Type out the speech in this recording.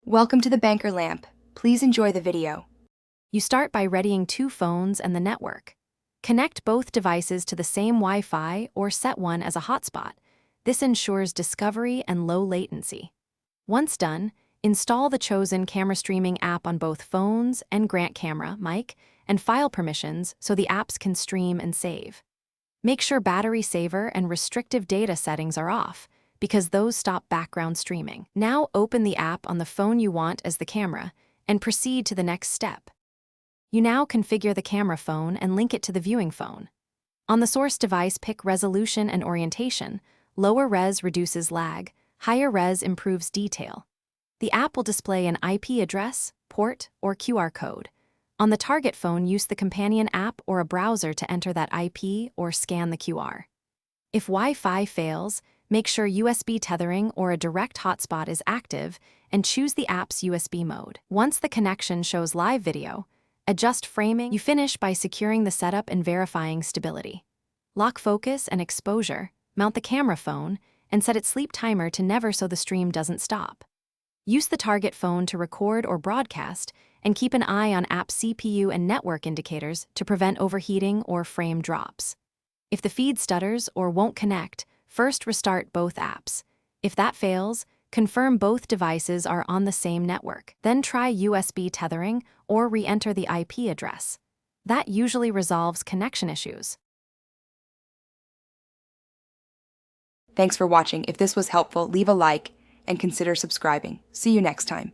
Welcome to the Banker Lamp. Please enjoy the video. You start by readying two phones and the network. Connect both devices to the same Wi-Fi or set one as a hotspot. This ensures discovery and low latency. Once done, install the chosen camera streaming app on both phones and grant camera, mic, and file permissions so the apps can stream and save. Make sure battery saver and restrictive data settings are off, because those stop background streaming. Now open the app on the phone you want as the camera and proceed to the next step. You now configure the camera phone and link it to the viewing phone. On the source device, pick resolution and orientation. Lower res reduces lag, higher res improves detail. The app will display an IP address, port, or QR code. On the target phone, use the companion app or a browser to enter that IP or scan the QR. If Wi-Fi fails, make sure USB tethering or a direct hotspot is active and choose the app's USB mode. Once the connection shows live video, adjust framing. You finish by securing the setup and verifying stability. Lock focus and exposure, mount the camera phone, and set its sleep timer to never so the stream doesn't stop. Use the target phone to record or broadcast, and keep an eye on app CPU and network indicators to prevent overheating or frame drops. If the feed stutters or won't connect, first restart both apps. If that fails, confirm both devices are on the same network. Then try USB tethering or re-enter the IP address. That usually resolves connection issues. Thanks for watching. If this was helpful, leave a like and consider subscribing. See you next time.